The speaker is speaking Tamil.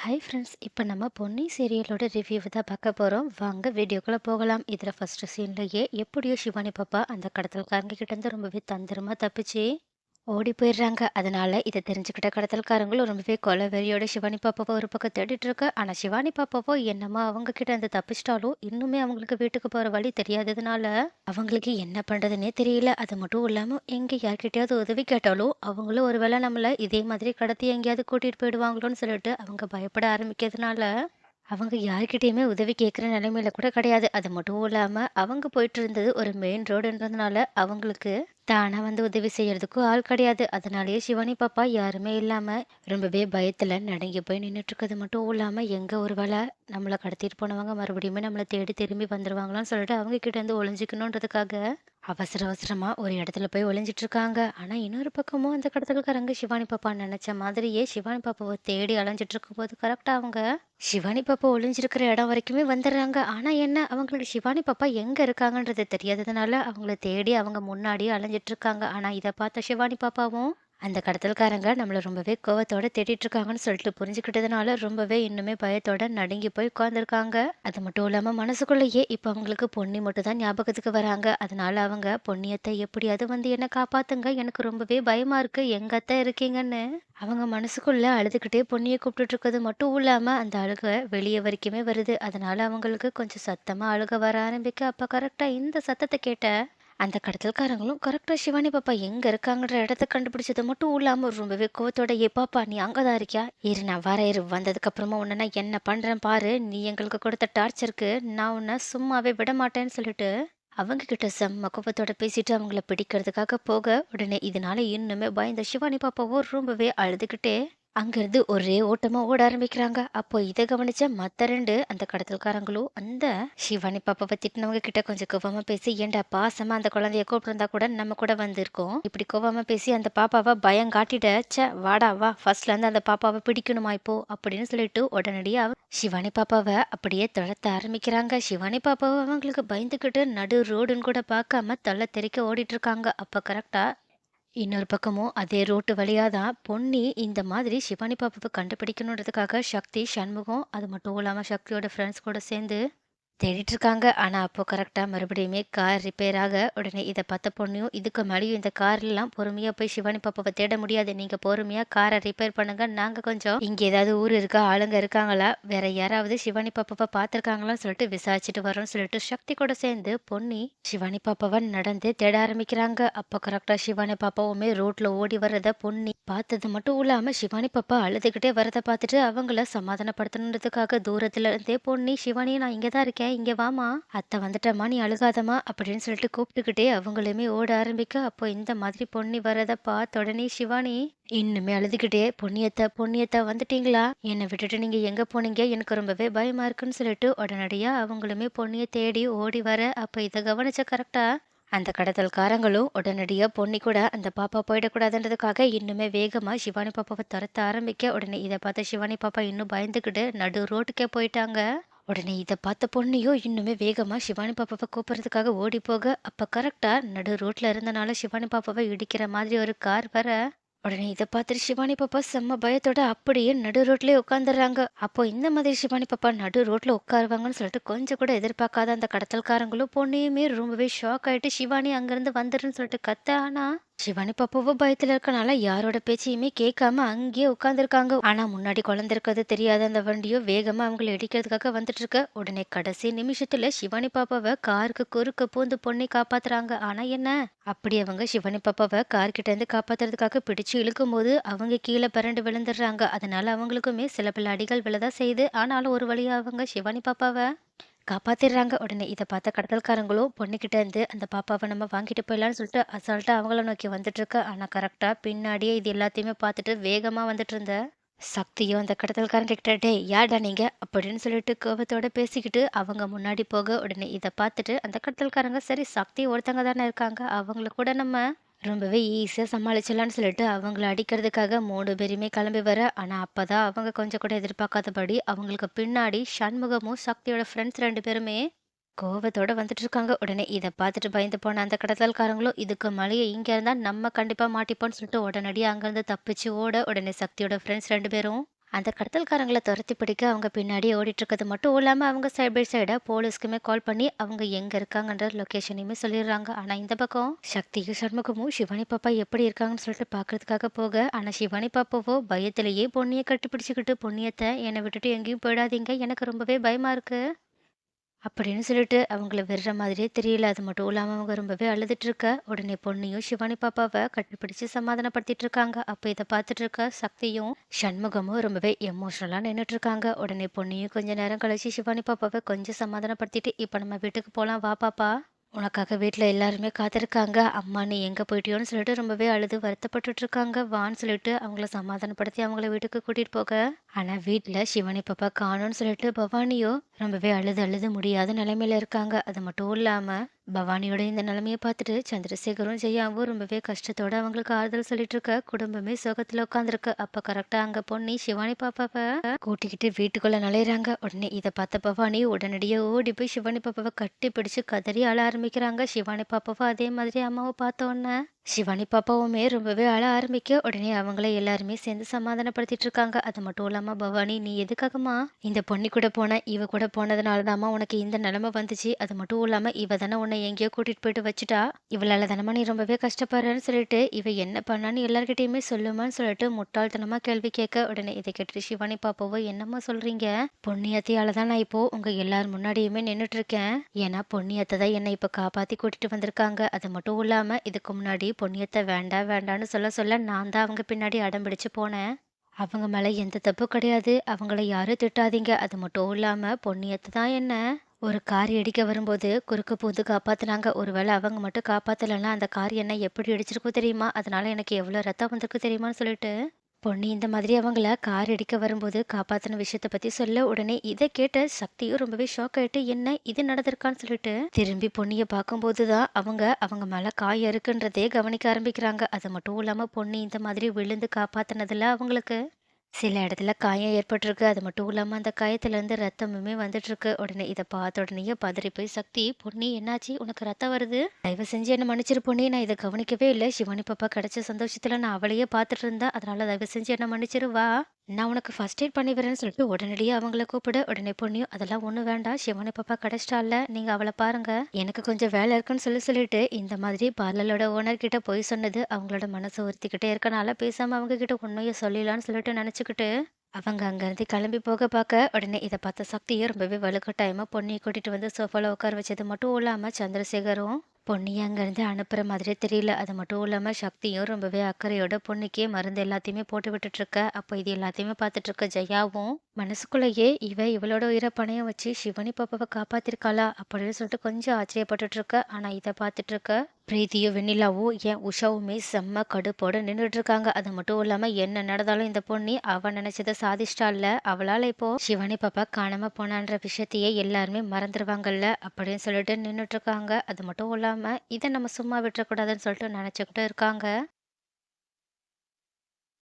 ஹாய் ஃப்ரெண்ட்ஸ், இப்போ நம்ம பொன்னி சீரியலோட ரிவ்யூ தான் பார்க்க போகிறோம். வாங்க வீடியோக்குள்ளே போகலாம். இதில் ஃபஸ்ட்டு சீன்லேயே எப்படியோ சிவானி பாப்பா அந்த கடத்தல்காரங்க கிட்டேருந்து ரொம்பவே தந்திரமாக தப்பிச்சு ஓடி போயிடுறாங்க. அதனால இதை தெரிஞ்சுக்கிட்ட கடத்தல்காரங்களும் ரொம்பவே கொலவெறியோட சிவானி பாப்பாவை ஒரு பக்கம் தேடிட்டு இருக்க. ஆனால் சிவானி பாப்பாவோ என்னமா அவங்க கிட்ட இருந்து தப்பிச்சிட்டாலும் இன்னுமே அவங்களுக்கு வீட்டுக்கு போகிற வழி தெரியாததுனால அவங்களுக்கு என்ன பண்ணுறதுனே தெரியல. அது மட்டும் இல்லாமல் எங்கே யார்கிட்டயாவது உதவி கேட்டாலும் அவங்களும் ஒருவேளை நம்மளை இதே மாதிரி கடத்தி எங்கேயாவது கூட்டிகிட்டு போயிடுவாங்களோன்னு சொல்லிட்டு அவங்க பயப்பட ஆரம்பிக்கிறதுனால அவங்க யார்கிட்டயுமே உதவி கேட்குற நிலைமையில கூட கிடையாது. அது மட்டும் இல்லாம, அவங்க போயிட்டு இருந்தது ஒரு மெயின் ரோடுன்றதுனால, அவங்களுக்கு தானா வந்து உதவி செய்யறதுக்கும் ஆள் கிடையாது. அதனாலேயே சிவானி பாப்பா யாருமே இல்லாம ரொம்பவே பயத்துல நடுங்கி போய் நின்னுட்டு இருக்கிறது மட்டும் இல்லாம, எங்க ஒரு வேளை நம்மள கடத்திட்டு போனவங்க மறுபடியுமே நம்மள தேடி திரும்பி வந்துருவாங்களான்னு சொல்லிட்டு அவங்க கிட்ட இருந்து ஒளிஞ்சுக்கணுன்றதுக்காக அவசர அவசரமா ஒரு இடத்துல போய் ஒளிஞ்சிட்டு இருக்காங்க. ஆனா இன்னொரு பக்கமும் அந்த கடத்தல்காரங்க சிவானி பாப்பா நினைச்ச மாதிரியே சிவானி பாப்பாவை தேடி அலைஞ்சிட்டு இருக்கும்போது கரெக்டா அவங்க சிவானி பாப்பா ஒளிஞ்சிருக்கிற இடம் வரைக்குமே வந்துடுறாங்க. ஆனா என்ன, அவங்களுக்கு சிவானி பாப்பா எங்க இருக்காங்கன்றது தெரியாததுனால அவங்கள தேடி அவங்க முன்னாடியே அலைஞ்சிட்டு இருக்காங்க. ஆனா இதை பார்த்த சிவானி பாப்பாவும் அந்த கடத்தல்காரங்க நம்மள ரொம்பவே கோவத்தோட தேடிட்டு இருக்காங்கன்னு சொல்லிட்டு புரிஞ்சுக்கிட்டதுனால ரொம்பவே இன்னுமே பயத்தோட நடுங்கி போய் உட்கார்ந்துருக்காங்க. அது மட்டும் இல்லாம மனசுக்குள்ளேயே இப்ப அவங்களுக்கு பொன்னி மட்டும் தான் ஞாபகத்துக்கு வராங்க. அதனால அவங்க பொன்னியத்தை எப்படியாவது வந்து என்ன காப்பாத்துங்க, எனக்கு ரொம்பவே பயமா இருக்கு, எங்க அத்தை இருக்கீங்கன்னு அவங்க மனசுக்குள்ள அழுதுகிட்டே பொன்னியை கூப்பிட்டுட்டு இருக்கிறது மட்டும் இல்லாம அந்த அழுக வெளியே வரைக்குமே வருது. அதனால அவங்களுக்கு கொஞ்சம் சத்தமா அழுக வர ஆரம்பிக்க. அப்ப கரெக்டா இந்த சத்தத்தை கேட்ட அந்த கடத்தல்காரங்களும் கரெக்டா சிவானி பாப்பா எங்க இருக்காங்கன்ற இடத்த கண்டுபிடிச்சது மட்டும் இல்லாம ரொம்பவே கோவத்தோட, ஏ பாப்பா நீ அங்கதான் இருக்கியா, இரு நான் வரேன், இரு வந்ததுக்கு அப்புறமா உன்ன நான் என்ன பண்றேன் பாரு, நீ எங்களுக்கு கொடுத்த டார்ச்சருக்கு நான் உன்னை சும்மாவே விட மாட்டேன்னு சொல்லிட்டு அவங்க கிட்ட செம்ம கோபத்தோட பேசிட்டு அவங்கள பிடிக்கிறதுக்காக போக, உடனே இதனால இன்னுமே பயந்த சிவானி பாப்பாவோ ரொம்பவே அழுதுகிட்டே அங்கிருந்து ஒரே ஓட்டமா ஓட ஆரம்பிக்கிறாங்க. அப்போ இதை கவனிச்ச மத்த ரெண்டு அந்த கடத்தல்காரங்களும் அந்த சிவானி பாப்பாவை திட்டினவங்க கிட்ட கொஞ்சம் கோவமா பேசி, ஏண்டா பாசமா அந்த குழந்தைய கூப்பிட்டிருந்தா கூட நம்ம கூட வந்திருக்கோம், இப்படி கோவமா பேசி அந்த பாப்பாவை பயம் காட்டிட, ச்சே வாடா வா ஃபர்ஸ்ட்ல இருந்து அந்த பாப்பாவை பிடிக்கணுமா இப்போ அப்படின்னு சொல்லிட்டு உடனடியா சிவானி பாப்பாவை அப்படியே துரத்த ஆரம்பிக்கிறாங்க. சிவானி பாப்பாவை அவங்களுக்கு பயந்துகிட்டு நடு ரோடுன்னு கூட பார்க்காம தள்ள தெறிக்க ஓடிட்டு இருக்காங்க. அப்ப கரெக்டா இன்னொரு பக்கமும் அதே ரோட்டு வழியா தான் பொன்னி இந்த மாதிரி சிவானி பாப்பாவை கண்டுபிடிக்கணுன்றதுக்காக சக்தி, சண்முகம், அது மட்டும் இல்லாம சக்தியோட ஃப்ரெண்ட்ஸ் கூட சேர்ந்து தேடிட்டு இருக்காங்க. ஆனா அப்போ கரெக்டா மறுபடியுமே கார் ரிப்பேர் ஆக, உடனே இதை பார்த்த பொண்ணையும் இதுக்கு மேலேயும் இந்த கார்லாம் பொறுமையா போய் சிவானி பாப்பாவை தேட முடியாது, நீங்க பொறுமையா காரை ரிப்பேர் பண்ணுங்க, நாங்க கொஞ்சம் இங்க ஏதாவது ஊர் இருக்கா, ஆளுங்க இருக்காங்களா, வேற யாராவது சிவானி பாப்பாவை பார்த்துருக்காங்களான்னு சொல்லிட்டு விசாரிச்சுட்டு வரோம்னு சொல்லிட்டு சக்தி கூட சேர்ந்து பொன்னி சிவானி பாப்பாவை நடந்து தேட ஆரம்பிக்கிறாங்க. அப்போ கரெக்டா சிவானி பாப்பாவுமே ரோட்ல ஓடி வர்றத பொன்னி பார்த்தது மட்டும் இல்லாம சிவானி பாப்பா அழுதுகிட்டே வரதை பார்த்துட்டு அவங்கள சமாதானப்படுத்தணுன்றதுக்காக தூரத்துல இருந்தே பொன்னி, சிவானி நான் இங்கதான் இருக்கேன், இங்க வாமா, அத்தை வந்துட்டம்மா, நீ அழுகாதம்மா அப்படின்னு சொல்லிட்டு கூப்பிட்டுக்கிட்டே அவங்களுமே ஓட ஆரம்பிக்க. அப்போ இந்த மாதிரி பொன்னி வரத பார்த்த உடனே சிவானி இன்னுமே அழுதுகிட்டே, பொன்னியத்தை பொன்னியத்தை வந்துட்டீங்களா, என்னை விட்டுட்டு நீங்க எங்க போனீங்க, எனக்கு ரொம்பவே பயமா இருக்குன்னு சொல்லிட்டு உடனடியா அவங்களுமே பொன்னியை தேடி ஓடி வர. அப்ப இதை கவனிச்ச கரெக்டா அந்த கடத்தல்காரங்களும் உடனடியா பொன்னி கூட அந்த பாப்பா போயிடக்கூடாதுன்றதுக்காக இன்னுமே வேகமா சிவானி பாப்பாவை துரத்த ஆரம்பிக்க. உடனே இதை பார்த்த சிவானி பாப்பா இன்னும் பயந்துகிட்டு நடு ரோட்டுக்கே போயிட்டாங்க. உடனே இதை பார்த்த பொண்ணையும் இன்னுமே வேகமா சிவானி பாப்பாவை கூப்பிடுறதுக்காக ஓடி போக, அப்ப கரெக்டா நடு ரோட்ல இருந்தனால சிவானி பாப்பாவை இடிக்கிற மாதிரி ஒரு கார் வர, உடனே இதை பார்த்துட்டு சிவானி பாப்பா செம்ம பயத்தோட அப்படியே நடு ரோட்லயே உட்காந்துடுறாங்க. அப்போ இந்த மாதிரி சிவானி பாப்பா நடு ரோட்ல உட்காருவாங்கன்னு சொல்லிட்டு கொஞ்சம் கூட எதிர்பார்க்காத அந்த கடத்தல்காரங்களும் பொண்ணையுமே ரொம்பவே ஷாக் ஆயிட்டு சிவானி அங்கிருந்து வந்துருன்னு சொல்லிட்டு கத்த. ஆனா சிவானி பாப்பாவும் பயத்துல இருக்கனால யாரோட பேச்சையுமே கேட்காம அங்கேயே உட்காந்துருக்காங்க. ஆனா முன்னாடி குழந்தை இருக்கிறது தெரியாத அந்த வண்டியோ வேகமா அவங்களை இடிக்கிறதுக்காக வந்துட்டு இருக்க. உடனே கடைசி நிமிஷத்துல சிவானி பாப்பாவை காருக்கு குறுக்க பூந்து பொண்ணை காப்பாத்துறாங்க. ஆனா என்ன, அப்படி அவங்க சிவானி பாப்பாவை கார் கிட்ட இருந்து காப்பாத்துறதுக்காக பிடிச்சு இழுக்கும் போது அவங்க கீழே பிறண்டு விழுந்துடுறாங்க. அதனால அவங்களுக்குமே சில பல அடிகள் விழதான் செய்யுது. ஆனாலும் ஒரு வழியா அவங்க சிவானி பாப்பாவை காப்பாத்திடுறாங்க. உடனே இதை பார்த்த கடத்தல்காரங்களும் பொண்ணுகிட்ட இருந்து அந்த பாப்பாவை நம்ம வாங்கிட்டு போயிடலாம்னு சொல்லிட்டு அசால்ட்டா அவங்கள நோக்கி வந்துட்டு இருக்க. ஆனா கரெக்டா பின்னாடியே இது எல்லாத்தையுமே பார்த்துட்டு வேகமா வந்துட்டு இருந்த சக்தியும் அந்த கடத்தல்காரங்க கிட்ட, டே யார்டா நீங்க அப்படின்னு சொல்லிட்டு கோபத்தோட பேசிக்கிட்டு அவங்க முன்னாடி போக. உடனே இதை பார்த்துட்டு அந்த கடத்தல்காரங்க, சரி சக்தி ஒருத்தங்க தானே இருக்காங்க, அவங்கள கூட நம்ம ரொம்பவே ஈஸியா சமாளிச்சிடலாம்னு சொல்லிட்டு அவங்கள அடிக்கிறதுக்காக 3 பேருமே கிளம்பி வர. ஆனா அப்பதான் அவங்க கொஞ்சம் கூட எதிர்பார்க்காதபடி அவங்களுக்கு பின்னாடி சண்முகமும் சக்தியோட ஃப்ரெண்ட்ஸ் 2 பேருமே கோவத்தோட வந்துட்டு இருக்காங்க. உடனே இதை பார்த்துட்டு பயந்து போன அந்த கடத்தல்காரங்களும், இதுக்கு மேலேயே இங்க இருந்தா நம்ம கண்டிப்பா மாட்டிப்போம்னு சொல்லிட்டு உடனடியாக அங்கிருந்து தப்பிச்சு ஓட. உடனே சக்தியோட ஃப்ரெண்ட்ஸ் 2 பேரும் அந்த கடத்தல்காரங்கள துரத்தி பிடிக்க அவங்க பின்னாடியே ஓடிட்டு இருக்கிறது மட்டும் இல்லாம, அவங்க சைட் பை சைடா போலீஸ்க்குமே கால் பண்ணி, அவங்க எங்க இருக்காங்கன்ற லொகேஷனையுமே சொல்லிடுறாங்க. ஆனா இந்த பக்கம் சக்தியும், சண்முகமும் சிவானி பாப்பா எப்படி இருக்காங்கன்னு சொல்லிட்டு பார்க்கறதுக்காக போக, ஆனா சிவானி பாப்பாவோ பயத்திலேயே பொன்னிய கட்டிப்பிடிச்சுக்கிட்டு, "பொன்னியத்த என்னை விட்டுட்டு எங்கேயும் போயிடாதீங்க. எனக்கு ரொம்பவே பயமா இருக்கு." அப்படின்னு சொல்லிட்டு அவங்கள விடுற மாதிரியே தெரியல. அது மட்டும் இல்லாம அவங்க ரொம்பவே அழுதுட்டு இருக்க, உடனே பொன்னியும் சிவானி பாப்பாவ கட்டிப்பிடிச்சு சமாதானப்படுத்திட்டு இருக்காங்க. அப்ப இத பார்த்துட்டு இருக்க சக்தியும், சண்முகமும் ரொம்பவே எமோஷனலா நின்னுட்டு இருக்காங்க. உடனே பொன்னியும் கொஞ்ச நேரம் கழிச்சு சிவானி பாப்பாவ கொஞ்சம் சமாதானப்படுத்திட்டு, "இப்ப நம்ம வீட்டுக்கு போலாம் வா பாப்பா. உனக்காக வீட்ல எல்லாருமே காத்திருக்காங்க. அம்மா நீ எங்க போயிட்டியோன்னு" சொல்லிட்டு ரொம்பவே அழுது வருத்தப்பட்டுட்டு இருக்காங்க. வான்னு சொல்லிட்டு அவங்கள சமாதானப்படுத்தி அவங்கள வீட்டுக்கு கூட்டிட்டு போக, ஆனா வீட்ல சிவானி பாப்பா காணோம்னு சொல்லிட்டு பவானியோ ரொம்பவே அழுது அழுது முடியாத நிலைமையில இருக்காங்க. அது மட்டும் இல்லாம பவானியோட இந்த நிலைமைய பார்த்துட்டு சந்திரசேகரும் ஜெயாவும் ரொம்பவே கஷ்டத்தோட அவங்களுக்கு ஆறுதல் சொல்லிட்டு இருக்க, குடும்பமே சோகத்துல உட்காந்துருக்கு. அப்ப கரெக்டா அங்க பொன்னி சிவானி பாப்பாவ கூட்டிக்கிட்டு வீட்டுக்குள்ள நுழையிறாங்க. உடனே இத பார்த்த பவானி உடனடியா ஓடி போய் சிவானி பாப்பாவ கட்டி பிடிச்சு கதறி அழ ஆரம்பிக்கிறாங்க. சிவானி பாப்பாவும் அதே மாதிரி அம்மாவை பார்த்த உடனே சிவானி பாப்பாவுமே ரொம்பவே அழ ஆரம்பிக்க, உடனே அவங்கள எல்லாருமே சேர்ந்து சமாதானப்படுத்திட்டு இருக்காங்க. அது மட்டும் இல்லாம பவானி, "நீ எதுக்காகம்மா இந்த பொன்னி கூட போன? இவ கூட போனதுனால தாம்மா உனக்கு இந்த நிலைமை வந்துச்சு. அது மட்டும் இல்லாம இவ தானே உன்னை எங்கேயோ கூட்டிட்டு போயிட்டு வச்சுட்டா. இவளால தானம்மா நீ ரொம்பவே கஷ்டப்படுறன்னு சொல்லிட்டு, இவ என்ன பண்ணான்னு எல்லார்கிட்டயுமே சொல்லுமான்னு" சொல்லிட்டு முட்டாள்தனமா கேள்வி கேட்க, உடனே இதை கேட்டுட்டு சிவானி பாப்பாவோ, "என்னம்மா சொல்றீங்க? பொன்னியத்தையால தான் நான் இப்போ உங்க எல்லார் முன்னாடியுமே நின்னுட்டு இருக்கேன். ஏன்னா பொன்னியத்தை தான் என்னை இப்ப காப்பாத்தி கூட்டிட்டு வந்திருக்காங்க. அது மட்டும் இல்லாம இதுக்கு முன்னாடி பொன்னியத்த வேண்டாம் வேண்டான்னு சொல்ல சொல்ல நான் தான் அவங்க பின்னாடி அடம்பிடிச்சு போனேன். அவங்க மேல எந்த தப்பும் கிடையாது. அவங்கள யாரும் திட்டாதீங்க. அது மட்டும் இல்லாம பொன்னியத்த தான் என்ன ஒரு கார் இடிக்க வரும்போது குறுக்க பூந்து காப்பாத்துனாங்க. ஒருவேளை அவங்க மட்டும் காப்பாத்தலன்னா அந்த கார் என்ன எப்படி இடிச்சிருக்கும் தெரியுமா? அதனால எனக்கு எவ்வளவு ரத்தம் வந்திருக்கு தெரியுமான்னு சொல்லிட்டு பொன்னி இந்த மாதிரி அவங்கள கார் இடிக்க வரும்போது காப்பாத்தின விஷயத்த பத்தி சொல்ல, உடனே இதை கேட்ட சக்தியும் ரொம்பவே ஷாக் ஆயிட்டு, என்ன இது நடந்திருக்கான்னு சொல்லிட்டு திரும்பி பொன்னிய பார்க்கும்போது தான் அவங்க மேல காயம் இருக்குன்றதே கவனிக்க ஆரம்பிக்கிறாங்க. அது மட்டும் இல்லாம பொன்னி இந்த மாதிரி விழுந்து காப்பாத்தினதுல அவங்களுக்கு சில இடத்துல காயம் ஏற்பட்டிருக்கு. அது மட்டும் இல்லாம அந்த காயத்துல இருந்து ரத்தமுமே வந்துட்டு இருக்கு. உடனே இத பார்த்த உடனேயே பதறி போய் சக்தி, "பொன்னி என்னாச்சு? உனக்கு ரத்தம் வருது? தயவு செஞ்சு என்ன மன்னிச்சிரு பொன்னி. நான் இத கவனிக்கவே இல்ல. சிவானி பாப்பா கிடைச்ச சந்தோஷத்துல நான் அவளையே பார்த்துட்டு இருந்தேன். அதனால தயவு செஞ்சு என்ன மன்னிச்சிரு வா. நான் உனக்கு ஃபர்ஸ்ட் எய்ட் பண்ணி வரேன்னு" சொல்லிட்டு உடனடியே அவங்கள கூப்பிட, உடனே பொன்னியும், "அதெல்லாம் ஒண்ணும் வேண்டாம். சிவானி பாப்பா கிடைச்சிட்டால்ல. நீங்க அவள பாருங்க. எனக்கு கொஞ்சம் வேலை இருக்குன்னு சொல்லிட்டு இந்த மாதிரி பார்லரோட ஓனர் கிட்ட போய் சொன்னது அவங்களோட மனச உறுத்திக்கிட்டே இருக்கனால பேசாம அவங்க கிட்ட உண்மைய சொல்லிடலாம்னு சொல்லிட்டு நினைச்சுக்கிட்டு அவங்க அங்கேருந்து கிளம்பி போக பார்க்க, உடனே இத பார்த்த சக்தியும் ரொம்பவே வலுக்கட்டாயமா பொன்னிய கூட்டிட்டு வந்து சோஃபால உட்கார வச்சது மட்டும் இல்லாம சந்திரசேகரும் பொன்னிய அங்கேருந்து அனுப்புற மாதிரியே தெரியல. அது மட்டும் இல்லாம சக்தியும் ரொம்பவே அக்கறையோட பொன்னிக்கு மருந்து எல்லாத்தையுமே போட்டு விட்டுட்டு இருக்க. அப்போ இது எல்லாத்தையுமே பார்த்துட்டு இருக்க ஜெயாவும் மனசுக்குள்ளேயே, இவளோட உயிரை பணையம் வச்சு சிவனி பாப்பாவை காப்பாத்திருக்காளா அப்படின்னு சொல்லிட்டு கொஞ்சம் ஆச்சரியப்பட்டுட்டு இருக்க. ஆனா இதை பார்த்துட்டு இருக்க பிரீத்தியும் வெண்ணிலாவும் ஏன் உஷாவுமே செம்ம கடுப்போட நின்றுட்டு இருக்காங்க. அது மட்டும் இல்லாம என்ன நடந்தாலும் இந்த பொண்ணு அவ நினைச்சதை சாதிச்சிட்டால, அவளால இப்போ சிவானி பாப்பா காணாம போனான்ற விஷயத்தையே எல்லாருமே மறந்துடுவாங்கல்ல அப்படின்னு சொல்லிட்டு நின்றுட்டு இருக்காங்க. அது மட்டும் இல்லாம இதை நம்ம சும்மா விட்டுறக்கூடாதுன்னு சொல்லிட்டு நினைச்சுக்கிட்டு இருக்காங்க.